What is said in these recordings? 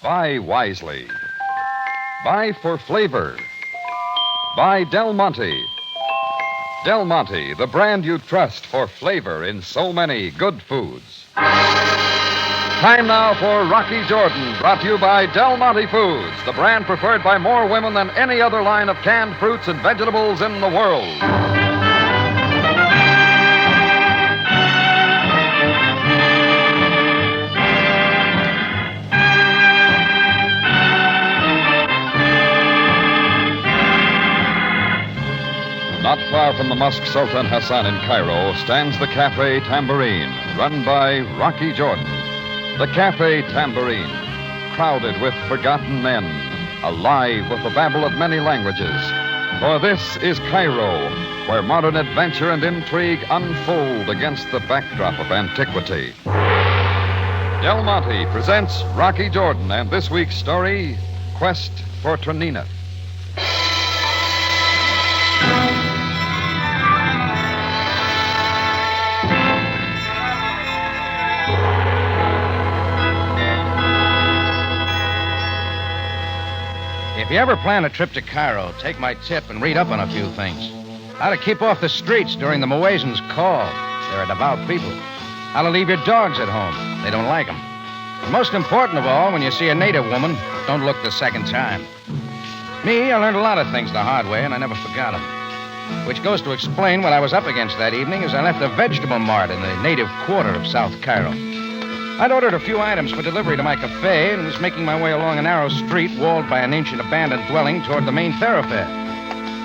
Buy wisely. Buy for flavor. Buy Del Monte. Del Monte, the brand you trust for flavor in so many good foods. Time now for Rocky Jordan, brought to you by Del Monte Foods, the brand preferred by more women than any other line of canned fruits and vegetables in the world. Not far from the Mosque Sultan Hassan in Cairo stands the Cafe Tambourine, run by Rocky Jordan. The Cafe Tambourine, crowded with forgotten men, alive with the babble of many languages. For this is Cairo, where modern adventure and intrigue unfold against the backdrop of antiquity. Del Monte presents Rocky Jordan and this week's story, Quest for Traneeneh. If you ever plan a trip to Cairo, take my tip and read up on a few things. How to keep off the streets during the Muezzin's call. They're a devout people. How to leave your dogs at home. They don't like them. And most important of all, when you see a native woman, don't look the second time. Me, I learned a lot of things the hard way, and I never forgot them. Which goes to explain what I was up against that evening as I left a vegetable mart in the native quarter of South Cairo. I'd ordered a few items for delivery to my cafe and was making my way along a narrow street walled by an ancient abandoned dwelling toward the main thoroughfare.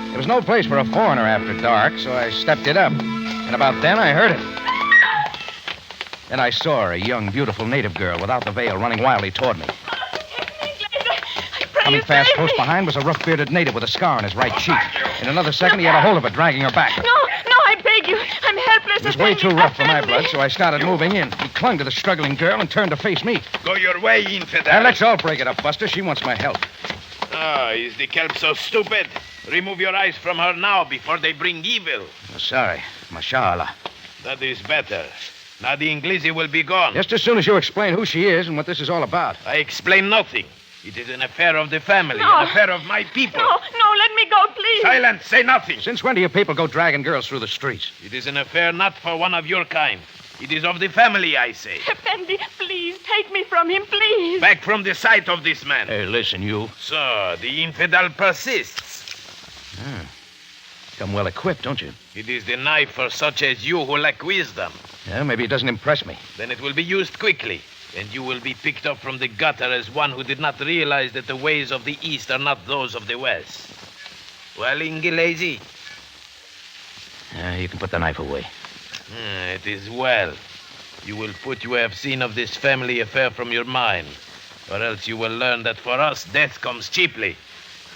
There was no place for a foreigner after dark, so I stepped it up. And about then, I heard it. Then I saw a young, beautiful native girl without the veil running wildly toward me. Coming fast close behind was a rough-bearded native with a scar on his right cheek. In another second, he had a hold of her, dragging her back. No, I beg you. I'm helpless. It was way too rough for my blood, so I started moving in. He clung to the struggling girl and turned to face me. Go your way, infidel. Now, let's all break it up, Buster. She wants my help. Oh, is the kelp so stupid? Remove your eyes from her now before they bring evil. Oh, sorry. Mashallah. That is better. Now the Inglesi will be gone. Just as soon as you explain who she is and what this is all about. I explain nothing. It is an affair of the family, No. an affair of my people. No, let me go, please. Silence, say nothing. Since when do you people go dragging girls through the streets? It is an affair not for one of your kind. It is of the family, I say. Effendi, please, take me from him, please. Back from the sight of this man. Hey, listen, you. So, the infidel persists. Come well equipped, don't you? It is the knife for such as you who lack wisdom. Yeah, maybe it doesn't impress me. Then it will be used quickly. And you will be picked up from the gutter as one who did not realize that the ways of the East are not those of the West. Well, Inglesi? You can put the knife away. It is well. You will put what you have seen of this family affair from your mind. Or else you will learn that for us, death comes cheaply.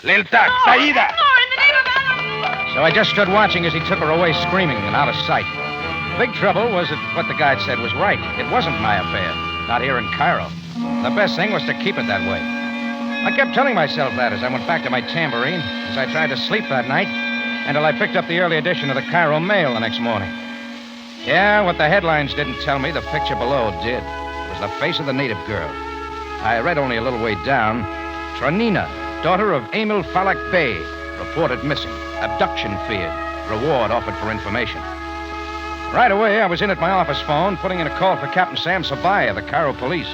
Liltak, Saida! No, in the name of Allah! So I just stood watching as he took her away screaming and out of sight. The big trouble was that what the guide said was right. It wasn't my affair. Not here in Cairo. The best thing was to keep it that way. I kept telling myself that as I went back to my tambourine, as I tried to sleep that night, until I picked up the early edition of the Cairo Mail the next morning. Yeah, what the headlines didn't tell me, the picture below did. It was the face of the native girl. I read only a little way down, Traneeneh, daughter of Emil Falak Bey, reported missing. Abduction feared. Reward offered for information. Right away, I was in at my office phone, putting in a call for Captain Sam Sabaaya, the Cairo police.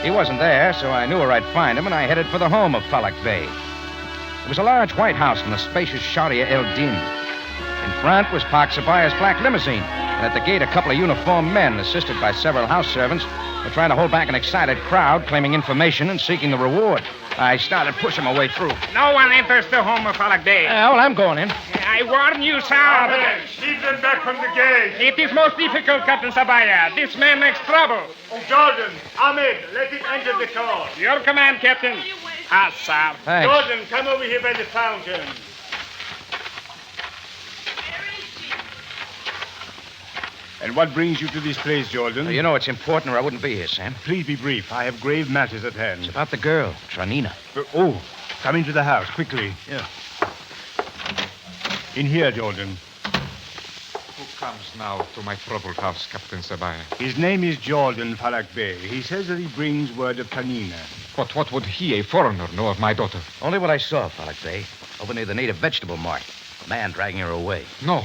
He wasn't there, so I knew where I'd find him, and I headed for the home of Falak Bey. It was a large white house in the spacious Sharia El Din. In front was parked Sabaaya's black limousine, and at the gate a couple of uniformed men, assisted by several house servants, were trying to hold back an excited crowd, claiming information and seeking the reward. I started pushing my way through. No one enters the home of Falak Bey. Well, I'm going in. I warn you, sir. Keep them back from the gate. It is most difficult, Captain Sabaaya. This man makes trouble. Oh, Jordan, Ahmed, let it enter the car. Your command, Captain. Ah, sir. Thanks. Jordan, come over here by the fountain. And what brings you to this place, Jordan? You know it's important or I wouldn't be here, Sam. Please be brief. I have grave matters at hand. It's about the girl, Traneeneh. Come into the house, quickly. Yeah. In here, Jordan. Who comes now to my troubled house, Captain Sabaaya? His name is Jordan Falak Bey. He says that he brings word of Traneeneh. But what would he, a foreigner, know of my daughter? Only what I saw, Falak Bey. Over near the native vegetable mart. A man dragging her away. No,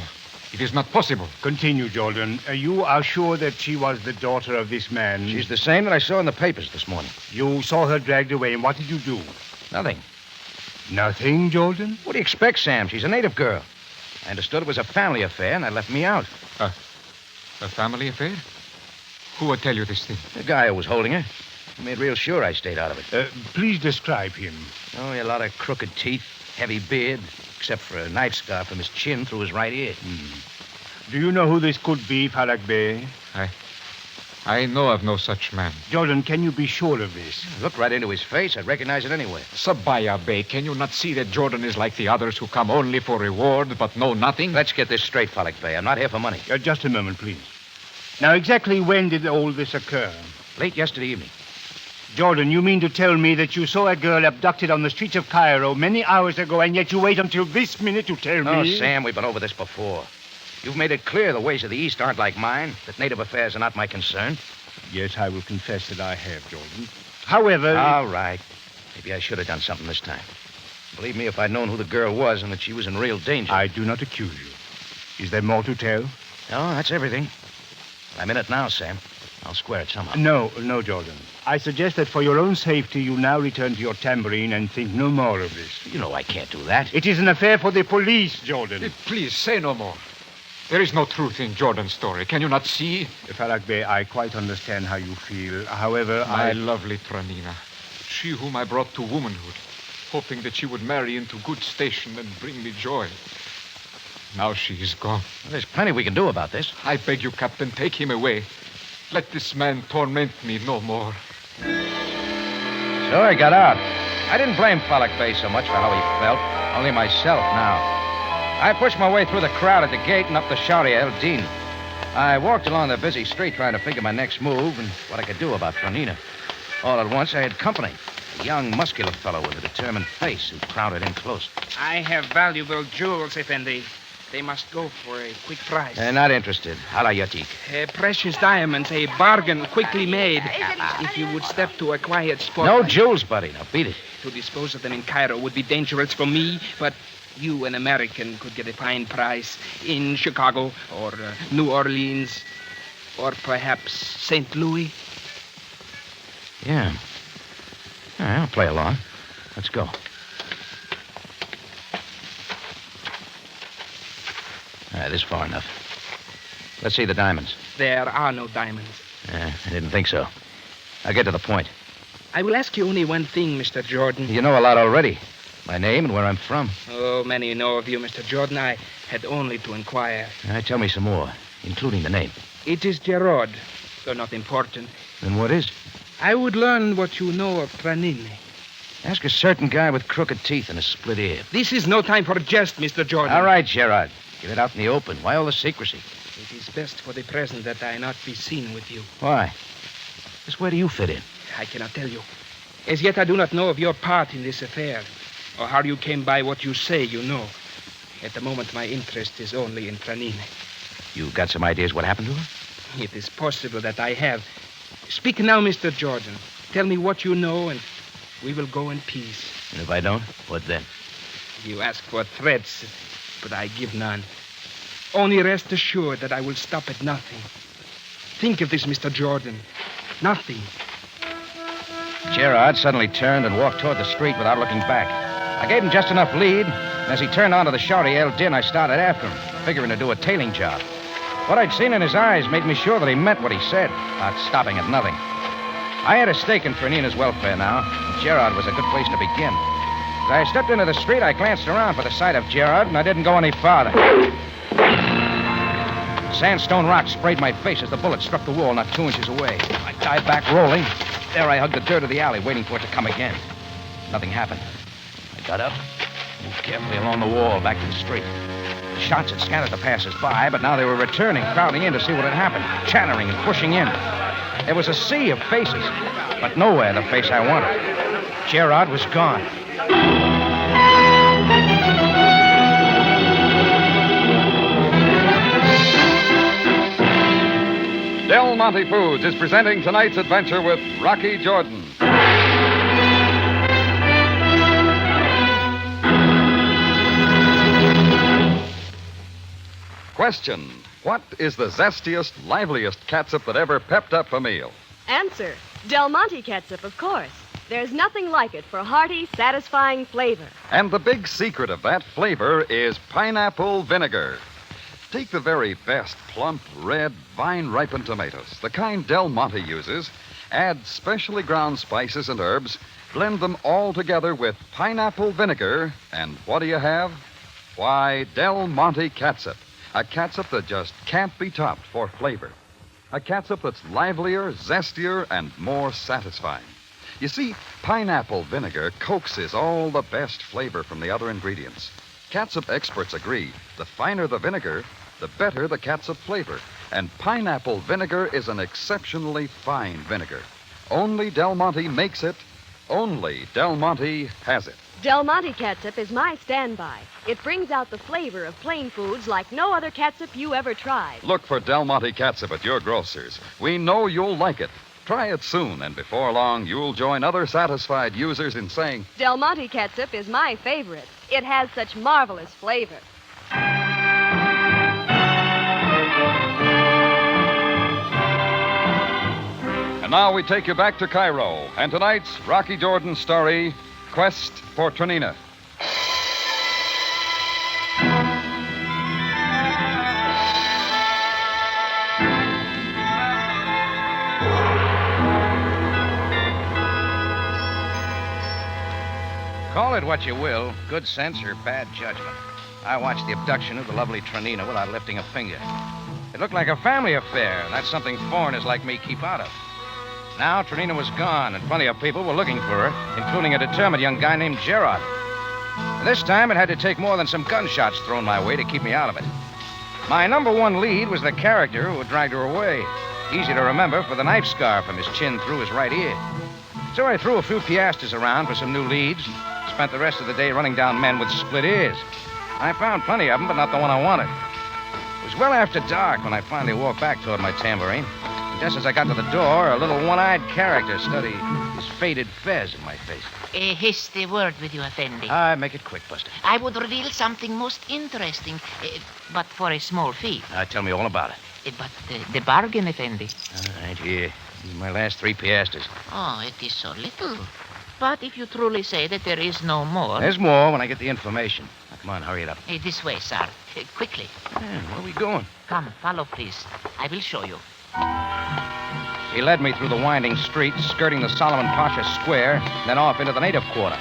it is not possible. Continue, Jordan. You are sure that she was the daughter of this man? She's the same that I saw in the papers this morning. You saw her dragged away, and what did you do? Nothing. Nothing, Jordan? What do you expect, Sam? She's a native girl. I understood it was a family affair, and I left me out. A family affair? Who would tell you this thing? The guy who was holding her. He made real sure I stayed out of it. Please describe him. Oh, he had a lot of crooked teeth, heavy beard, except for a knife scar from his chin through his right ear. Do you know who this could be, Falak Bey? I know of no such man. Jordan, can you be sure of this? Look right into his face. I'd recognize it anyway. Sabaaya Bey, can you not see that Jordan is like the others who come only for reward but know nothing? Let's get this straight, Falak Bey. I'm not here for money. Just a moment, please. Now, exactly when did all this occur? Late yesterday evening. Jordan, you mean to tell me that you saw a girl abducted on the streets of Cairo many hours ago, and yet you wait until this minute to tell me? Oh, Sam, we've been over this before. You've made it clear the ways of the East aren't like mine, that native affairs are not my concern. Yes, I will confess that I have, Jordan. However... All right. Maybe I should have done something this time. Believe me, if I'd known who the girl was and that she was in real danger... I do not accuse you. Is there more to tell? No, that's everything. I'm in it now, Sam. I'll square it somehow. No, Jordan. I suggest that for your own safety, you now return to your tambourine and think no more of this. You know I can't do that. It is an affair for the police, Jordan. Please, say no more. There is no truth in Jordan's story. Can you not see? Falak Bey, I quite understand how you feel. However, My lovely Traneeneh, she whom I brought to womanhood, hoping that she would marry into good station and bring me joy. Now she is gone. Well, there's plenty we can do about this. I beg you, Captain, take him away. Let this man torment me no more. So I got out. I didn't blame Falak Bey so much for how he felt. Only myself now. I pushed my way through the crowd at the gate and up the Sharia El Din. I walked along the busy street trying to figure my next move and what I could do about Traneeneh. All at once, I had company. A young, muscular fellow with a determined face who crowded in close. I have valuable jewels, Effendi. They must go for a quick price. Not interested. Hala yatik. Precious diamonds, a bargain quickly made. If you would step to a quiet spot... No jewels, buddy. Now beat it. To dispose of them in Cairo would be dangerous for me, but you, an American, could get a fine price in Chicago or New Orleans or perhaps St. Louis. Yeah. All right, I'll play along. Let's go. All right, this is far enough. Let's see the diamonds. There are no diamonds. I didn't think so. I'll get to the point. I will ask you only one thing, Mr. Jordan. You know a lot already. My name and where I'm from. Oh, many know of you, Mr. Jordan. I had only to inquire. All right, tell me some more, including the name. It is Gerard, though not important. Then what is? I would learn what you know of Traneeneh. Ask a certain guy with crooked teeth and a split ear. This is no time for jest, Mr. Jordan. All right, Gerard. Get it out in the open. Why all the secrecy? It is best for the present that I not be seen with you. Why? Just where do you fit in? I cannot tell you. As yet, I do not know of your part in this affair, or how you came by what you say you know. At the moment, my interest is only in Traneeneh. You got some ideas what happened to her? It is possible that I have. Speak now, Mr. Jordan. Tell me what you know, and we will go in peace. And if I don't, what then? You ask for threats, but I give none. Only rest assured that I will stop at nothing. Think of this, Mr. Jordan. Nothing. Gerard suddenly turned and walked toward the street without looking back. I gave him just enough lead, and as he turned onto the Sharia El Din, I started after him, figuring to do a tailing job. What I'd seen in his eyes made me sure that he meant what he said, about stopping at nothing. I had a stake in Traneeneh's welfare now, and Gerard was a good place to begin. As I stepped into the street, I glanced around for the sight of Gerard, and I didn't go any farther. Sandstone rock sprayed my face as the bullet struck the wall not 2 inches away. I dived back rolling. There I hugged the dirt of the alley, waiting for it to come again. Nothing happened. I got up, moved carefully along the wall back to the street. The shots had scattered the passers-by, but now they were returning, crowding in to see what had happened, chattering and pushing in. There was a sea of faces, but nowhere the face I wanted. Gerard was gone. Del Monte Foods is presenting tonight's adventure with Rocky Jordan. Question: what is the zestiest, liveliest catsup that ever pepped up a meal? Answer: Del Monte catsup, of course. There's nothing like it for hearty, satisfying flavor. And the big secret of that flavor is pineapple vinegar. Take the very best plump, red, vine-ripened tomatoes, the kind Del Monte uses, add specially ground spices and herbs, blend them all together with pineapple vinegar, and what do you have? Why, Del Monte catsup. A catsup that just can't be topped for flavor. A catsup that's livelier, zestier, and more satisfying. You see, pineapple vinegar coaxes all the best flavor from the other ingredients. Catsup experts agree, the finer the vinegar, the better the catsup flavor. And pineapple vinegar is an exceptionally fine vinegar. Only Del Monte makes it. Only Del Monte has it. Del Monte catsup is my standby. It brings out the flavor of plain foods like no other catsup you ever tried. Look for Del Monte catsup at your grocer's. We know you'll like it. Try it soon, and before long, you'll join other satisfied users in saying, Del Monte catsup is my favorite. It has such marvelous flavor. And now we take you back to Cairo, and tonight's Rocky Jordan story, Quest for Traneeneh. Call it what you will, good sense or bad judgment. I watched the abduction of the lovely Traneeneh without lifting a finger. It looked like a family affair, and that's something foreigners like me keep out of. Now Traneeneh was gone, and plenty of people were looking for her, including a determined young guy named Gerard. This time, it had to take more than some gunshots thrown my way to keep me out of it. My number one lead was the character who had dragged her away. Easy to remember for the knife scar from his chin through his right ear. So I threw a few piastres around for some new leads, spent the rest of the day running down men with split ears. I found plenty of them, but not the one I wanted. It was well after dark when I finally walked back toward my tambourine. And just as I got to the door, a little one-eyed character studied his faded fez in my face. A hasty word with you, Effendi. Make it quick, Buster. I would reveal something most interesting, but for a small fee. Tell me all about it. But the bargain, Effendi. All right, here. My last 3 piastres. Oh, it is so little. But if you truly say that there is no more... There's more when I get the information. Now, come on, hurry it up. This way, sir. Quickly. Where are we going? Come, follow, please. I will show you. He led me through the winding streets, skirting the Solomon Pasha Square, then off into the native quarter.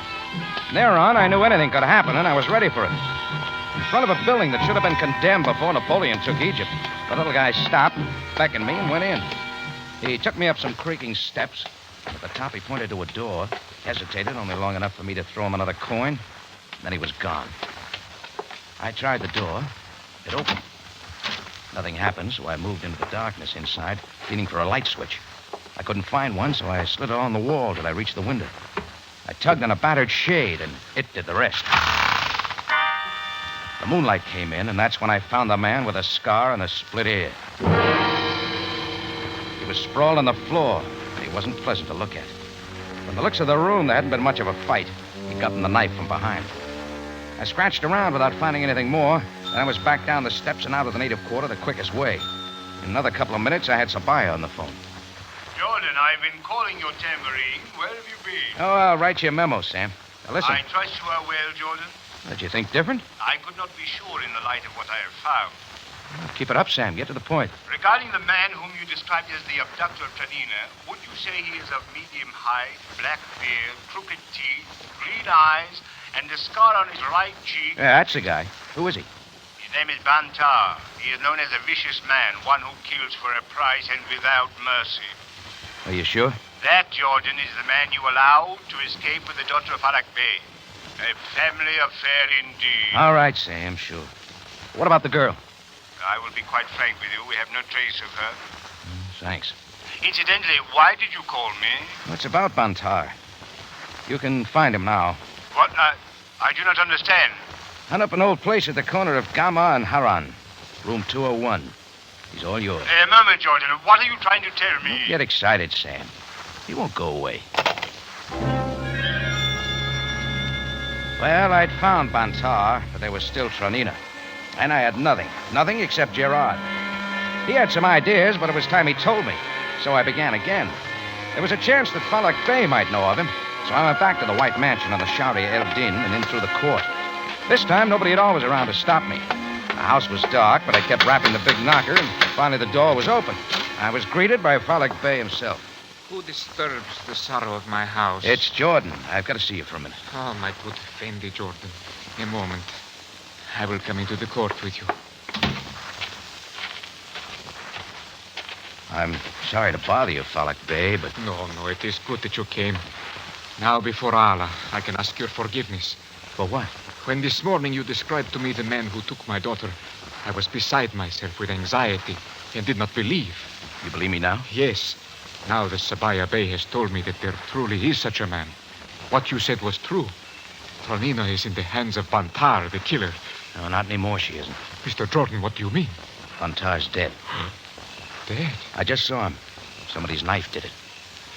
From there on, I knew anything could happen, and I was ready for it. In front of a building that should have been condemned before Napoleon took Egypt, the little guy stopped, beckoned me, and went in. He took me up some creaking steps. At the top, he pointed to a door, hesitated only long enough for me to throw him another coin. Then he was gone. I tried the door. It opened. Nothing happened, so I moved into the darkness inside, feeling for a light switch. I couldn't find one, so I slid along the wall till I reached the window. I tugged on a battered shade, and it did the rest. The moonlight came in, and that's when I found the man with a scar and a split ear. He was sprawled on the floor, and he wasn't pleasant to look at. From the looks of the room, there hadn't been much of a fight. He'd gotten the knife from behind. I scratched around without finding anything more, and I was back down the steps and out of the native quarter the quickest way. In another couple of minutes, I had Sabaaya on the phone. Jordan, I've been calling your tambourine. Where have you been? Oh, I'll write you a memo, Sam. Now, listen. I trust you are well, Jordan. Did you think different? I could not be sure in the light of what I have found. Well, keep it up, Sam. Get to the point. Regarding the man whom you described as the abductor of Traneeneh, would you say he is of medium height, black beard, crooked teeth, green eyes, and a scar on his right cheek? Yeah, that's the guy. Who is he? His name is Bantar. He is known as a vicious man, one who kills for a price and without mercy. Are you sure? That, Jordan, is the man you allowed to escape with the daughter of Farak Bey. A family affair indeed. All right, Sam, sure. What about the girl? I will be quite frank with you. We have no trace of her. Thanks. Incidentally, why did you call me? What's about Bantar? You can find him now. What? I do not understand. Hunt up an old place at the corner of Gama and Haran. Room 201. He's all yours. A moment, Jordan. What are you trying to tell me? Don't get excited, Sam. He won't go away. Well, I'd found Bantar, but there was still Traneeneh. And I had nothing. Nothing except Gerard. He had some ideas, but it was time he told me. So I began again. There was a chance that Falak Bey might know of him. So I went back to the White Mansion on the Sharia El Din and in through the court. This time, nobody at all was around to stop me. The house was dark, but I kept rapping the big knocker, and finally the door was open. I was greeted by Falak Bey himself. Who disturbs the sorrow of my house? It's Jordan. I've got to see you for a minute. Oh, my good Fendi, Jordan. A moment. I will come into the court with you. I'm sorry to bother you, Falak Bey, but... No, it is good that you came. Now, before Allah, I can ask your forgiveness. For what? When this morning you described to me the man who took my daughter, I was beside myself with anxiety and did not believe. You believe me now? Yes. Now that Sabaaya Bey has told me that there truly is such a man. What you said was true. Traneeneh is in the hands of Bantar, the killer. No, not anymore, she isn't. Mr. Jordan, what do you mean? Bantar's dead. Dead? I just saw him. Somebody's knife did it.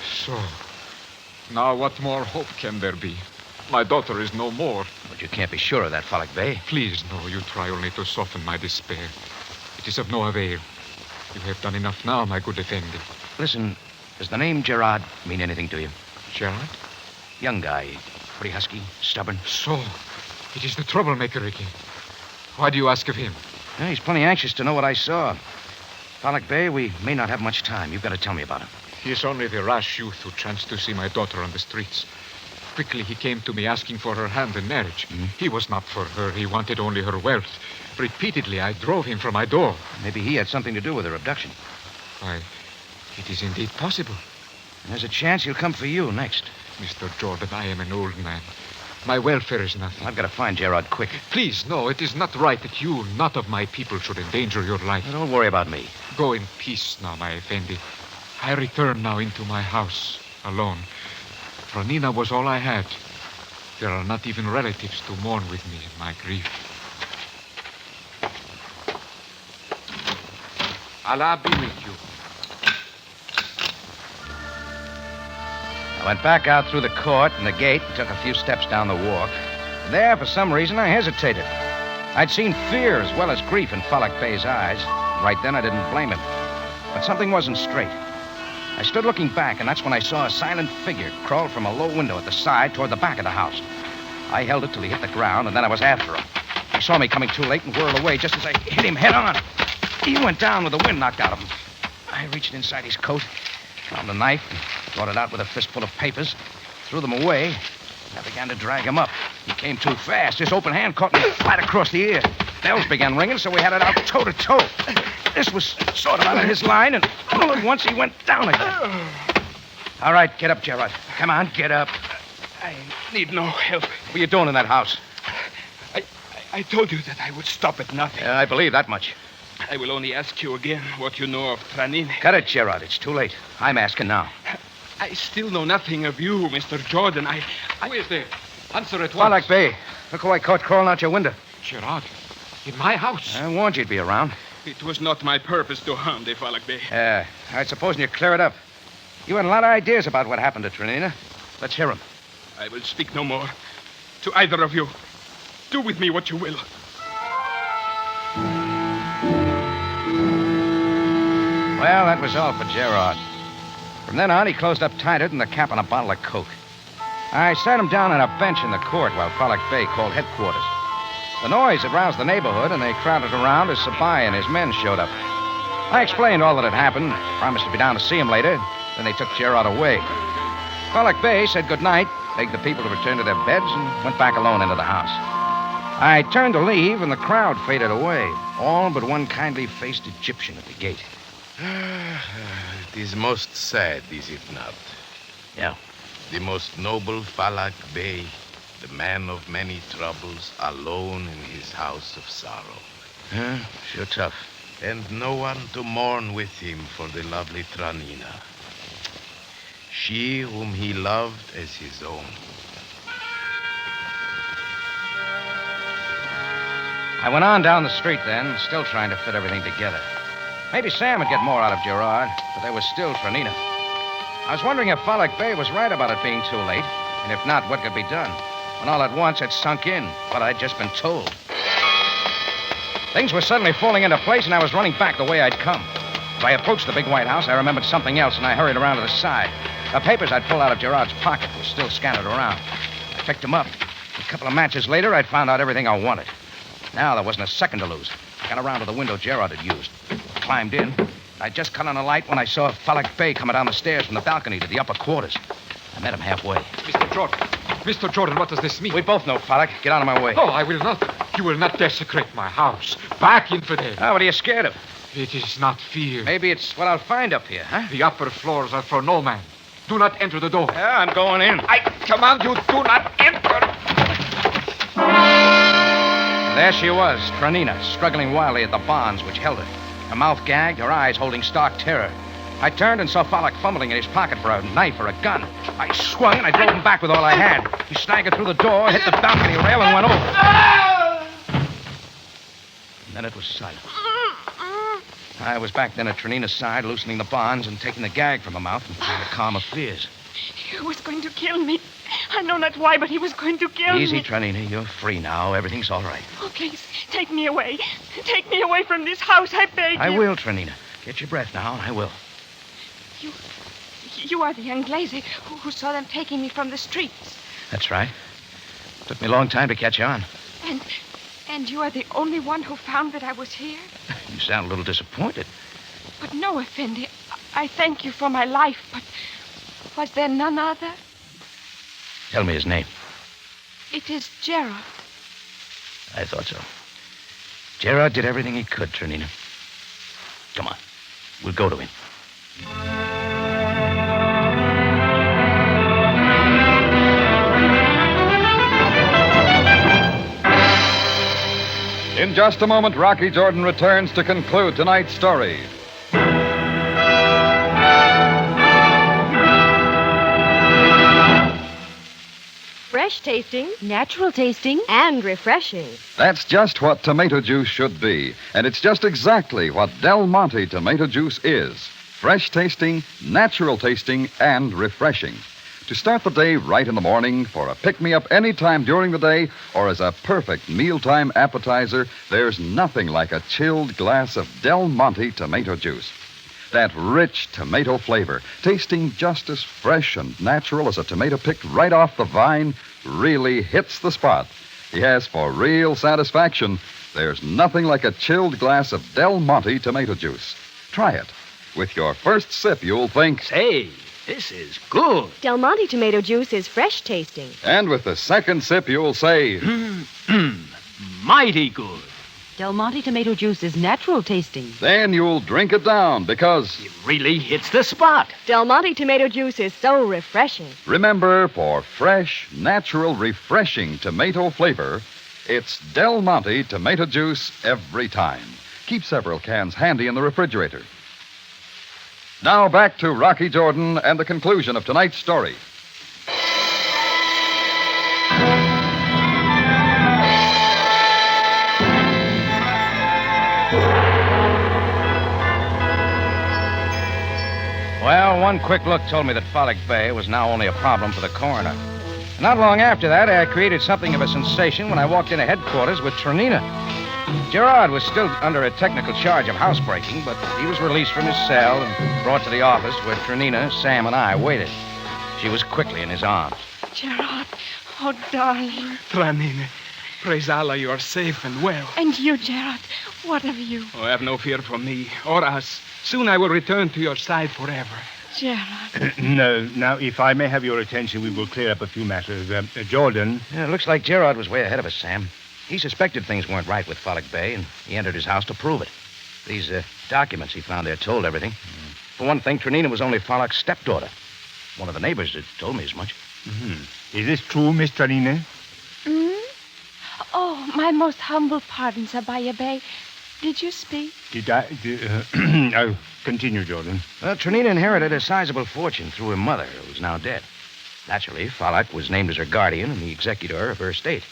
So, now what more hope can there be? My daughter is no more. But you can't be sure of that, Falak Bey. Please, no. You try only to soften my despair. It is of no avail. You have done enough now, my good Effendi. Listen, does the name Gerard mean anything to you? Gerard? Young guy. Pretty husky, stubborn. So, it is the troublemaker again. Why do you ask of him? Yeah, he's plenty anxious to know what I saw. Falak Bey, we may not have much time. You've got to tell me about him. He is only the rash youth who chanced to see my daughter on the streets. Quickly, he came to me asking for her hand in marriage. Mm-hmm. He was not for her. He wanted only her wealth. Repeatedly, I drove him from my door. Maybe he had something to do with her abduction. Why, it is indeed possible. And there's a chance he'll come for you next. Mr. Jordan, I am an old man. My welfare is nothing. I've got to find Gerard quick. Please, no, it is not right that you, not of my people, should endanger your life. Now, don't worry about me. Go in peace now, my Effendi. I return now into my house, alone. Traneeneh was all I had. There are not even relatives to mourn with me in my grief. Allah be with you. I went back out through the court and the gate and took a few steps down the walk. There, for some reason, I hesitated. I'd seen fear as well as grief in Falak Bey's eyes. Right then, I didn't blame him. But something wasn't straight. I stood looking back, and that's when I saw a silent figure crawl from a low window at the side toward the back of the house. I held it till he hit the ground, and then I was after him. He saw me coming too late and whirled away just as I hit him head on. He went down with the wind knocked out of him. I reached inside his coat, found a knife, and brought it out with a fistful of papers, threw them away, and I began to drag him up. He came too fast. His open hand caught me flat across the ear. Bells began ringing, so we had it out toe to toe. This was sort of out of his line, and all at once he went down again. All right, get up, Gerard. Come on, get up. I need no help. What are you doing in that house? I told you that I would stop at nothing. I believe that much. I will only ask you again what you know of Traneeneh. Cut it, Gerard. It's too late. I'm asking now. I still know nothing of you, Mr. Jordan. Who is there? Answer at once. Falak Bey. Look who I caught crawling out your window. Gerard, in my house. I warned you'd be around. It was not my purpose to harm the Falak Bey. All right, supposing you clear it up. You had a lot of ideas about what happened to Traneeneh. Let's hear them. I will speak no more to either of you. Do with me what you will. Well, that was all for Gerard. From then on, he closed up tighter than the cap on a bottle of Coke. I sat him down on a bench in the court while Falak Bey called headquarters. The noise had roused the neighborhood, and they crowded around as Sabaaya and his men showed up. I explained all that had happened, promised to be down to see him later. Then they took Gerard away. Falak Bey said goodnight, begged the people to return to their beds, and went back alone into the house. I turned to leave, and the crowd faded away, all but one kindly-faced Egyptian at the gate. It is most sad, is it not? Yeah. The most noble Falak Bey, the man of many troubles, alone in his house of sorrow. Yeah, sure tough. And no one to mourn with him for the lovely Traneeneh. She whom he loved as his own. I went on down the street then, still trying to fit everything together. Maybe Sam would get more out of Gerard, but there was still Traneeneh. I was wondering if Falak Bey was right about it being too late, and if not, what could be done? When all at once it sunk in, what I'd just been told. Things were suddenly falling into place, and I was running back the way I'd come. As I approached the big White House, I remembered something else, and I hurried around to the side. The papers I'd pulled out of Gerard's pocket were still scattered around. I picked them up. A couple of matches later, I'd found out everything I wanted. Now there wasn't a second to lose. I got around to the window Gerard had used. Climbed in. I'd just cut on a light when I saw Falak Bey coming down the stairs from the balcony to the upper quarters. I met him halfway. Mr. Jordan. Mr. Jordan, what does this mean? We both know, Falak. Get out of my way. Oh, I will not. You will not desecrate my house. Back, infidel. Oh, what are you scared of? It is not fear. Maybe it's what I'll find up here, huh? The upper floors are for no man. Do not enter the door. Yeah, I'm going in. I command you, do not enter. There she was, Traneeneh, struggling wildly at the bonds which held her. Her mouth gagged, her eyes holding stark terror. I turned and saw Falak fumbling in his pocket for a knife or a gun. I swung and I drove him back with all I had. He staggered through the door, hit the balcony rail, and went over. And then it was silent. I was back then at Traneeneh's side, loosening the bonds and taking the gag from her mouth and trying to calm her fears. He was going to kill me. I know not why, but he was going to kill me. Easy, Traneeneh. You're free now. Everything's all right. Oh, please, take me away. Take me away from this house, I beg you. I will, Traneeneh. Get your breath now, and I will. You are the Inglese who saw them taking me from the streets. That's right. Took me a long time to catch on. And you are the only one who found that I was here? You sound a little disappointed. But no, Effendi. I thank you for my life, but was there none other? Tell me his name. It is Gerard. I thought so. Gerard did everything he could, Traneeneh. Come on. We'll go to him. In just a moment, Rocky Jordan returns to conclude tonight's story. Fresh tasting, Natural tasting. and refreshing. That's just what tomato juice should be. And it's just exactly what Del Monte tomato juice is. Fresh tasting, natural tasting, and refreshing. To start the day right in the morning, for a pick-me-up any time during the day, or as a perfect mealtime appetizer, there's nothing like a chilled glass of Del Monte tomato juice. That rich tomato flavor, tasting just as fresh and natural as a tomato picked right off the vine, really hits the spot. Yes, for real satisfaction, there's nothing like a chilled glass of Del Monte tomato juice. Try it. With your first sip, you'll think, Say, this is good. Del Monte tomato juice is fresh tasting. and with the second sip, you'll say, Mighty good. Del Monte tomato juice is natural tasting. then you'll drink it down because, It really hits the spot. Del Monte tomato juice is so refreshing. remember, for fresh, natural, refreshing tomato flavor, it's Del Monte tomato juice every time. Keep several cans handy in the refrigerator. Now back to Rocky Jordan and the conclusion of tonight's story. Well, one quick look told me that Falak Bey was now only a problem for the coroner. Not long after that, I created something of a sensation when I walked into headquarters with Traneeneh. Gerard was still under a technical charge of housebreaking, but he was released from his cell and brought to the office where Traneeneh, Sam, and I waited. She was quickly in his arms. Gerard, oh, darling. Traneeneh, praise Allah, you are safe and well. And you, Gerard, what of you? Oh, have no fear for me or us. Soon I will return to your side forever. Gerard. Now, if I may have your attention, we will clear up a few matters. Jordan. Yeah, it looks like Gerard was way ahead of us, Sam. He suspected things weren't right with Falak Bey, and he entered his house to prove it. These documents he found there told everything. For one thing, Traneeneh was only Falak's stepdaughter. One of the neighbors had told me as much. Is this true, Miss Traneeneh? Oh, my most humble pardon, Sabaaya Bey. Did you speak? Did I? Oh, continue, Jordan. Well, Traneeneh inherited a sizable fortune through her mother, who is now dead. Naturally, Falak was named as her guardian and the executor of her estate.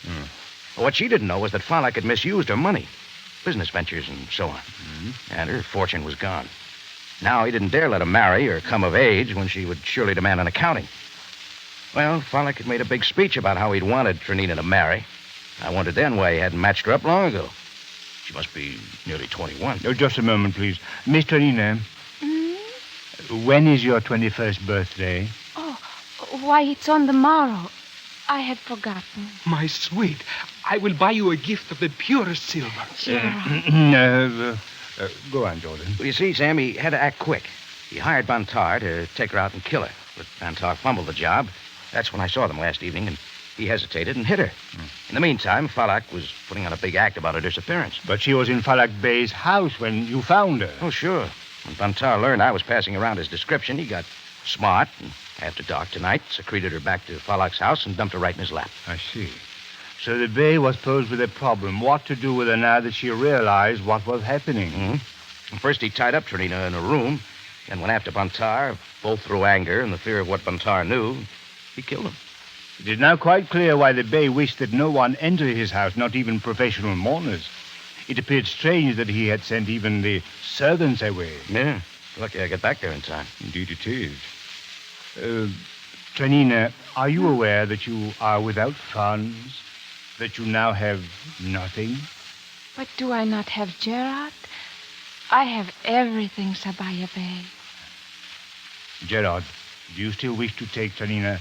What she didn't know was that Falak had misused her money, business ventures and so on. And her fortune was gone. Now he didn't dare let her marry or come of age when she would surely demand an accounting. Well, Falak had made a big speech about how he'd wanted Traneeneh to marry. I wondered then why he hadn't matched her up long ago. She must be nearly 21. Oh, just a moment, please. Miss Traneeneh, when is your 21st birthday? Oh, why, it's on the morrow. I had forgotten. My sweet, I will buy you a gift of the purest silver. Go on, Jordan. Well, you see, Sam, he had to act quick. He hired Bantar to take her out and kill her. But Bantar fumbled the job. That's when I saw them last evening, and he hesitated and hit her. In the meantime, Falak was putting on a big act about her disappearance. But she was in Falak Bey's house when you found her. Oh, sure. When Bantar learned I was passing around his description, he got smart, and after dark tonight, secreted her back to Falak's house and dumped her right in his lap. I see. So the Bey was posed with a problem, what to do with her now that she realized what was happening. Mm-hmm. First, he tied up Traneeneh in a room, and went after Bantar, both through anger and the fear of what Bantar knew. He killed him. It is now quite clear why the Bey wished that no one enter his house, not even professional mourners. It appeared strange that he had sent even the servants away. Yeah. Lucky I got back there in time. Indeed it is. Traneeneh, are you aware that you are without funds? That you now have nothing? But do I not have Gerard? I have everything, Sabaaya Bey. Gerard, do you still wish to take Traneeneh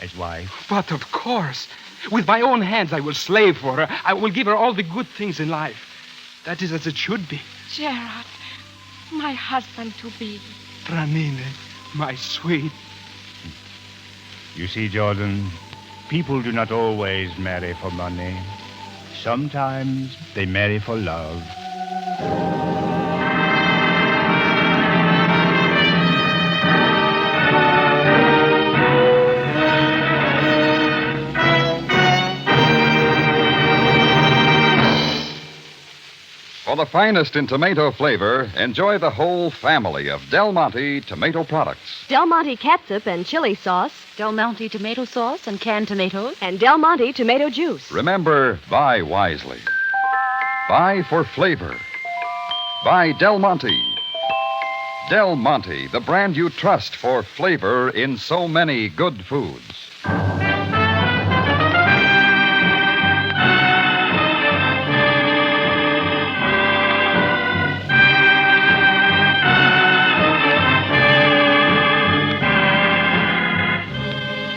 as wife? But of course. With my own hands, I will slave for her. I will give her all the good things in life. That is as it should be. Gerard, my husband-to-be. Traneeneh, my sweet. You see, Jordan, people do not always marry for money. Sometimes they marry for love. For the finest in tomato flavor, enjoy the whole family of Del Monte tomato products. Del Monte catsup and chili sauce. Del Monte tomato sauce and canned tomatoes. And Del Monte tomato juice. Remember, buy wisely. Buy for flavor. Buy Del Monte. Del Monte, the brand you trust for flavor in so many good foods.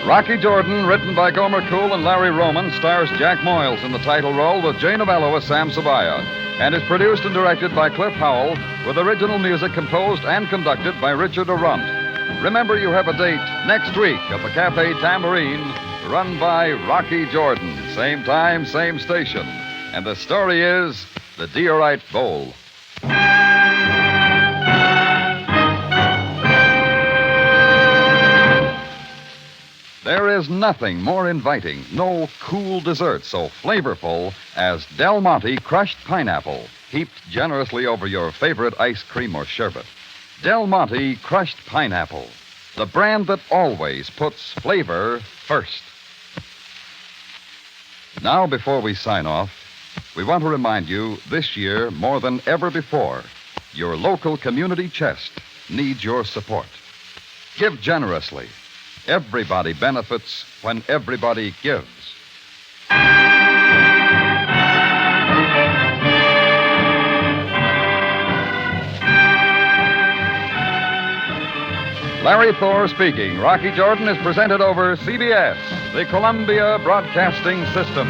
Rocky Jordan, written by Gomer Cool and Larry Roman, stars Jack Moyles in the title role with Jay Novello as Sam Sabaaya, and is produced and directed by Cliff Howell, with original music composed and conducted by Richard Arunt. Remember, you have a date next week at the Cafe Tambourine, run by Rocky Jordan. Same time, same station. And the story is The Diorite Bowl. There is nothing more inviting, no cool dessert so flavorful as Del Monte crushed pineapple, heaped generously over your favorite ice cream or sherbet. Del Monte crushed pineapple, the brand that always puts flavor first. Now, before we sign off, we want to remind you this year, more than ever before, your local community chest needs your support. Give generously. Everybody benefits when everybody gives. Larry Thor speaking. Rocky Jordan is presented over CBS, the Columbia Broadcasting System.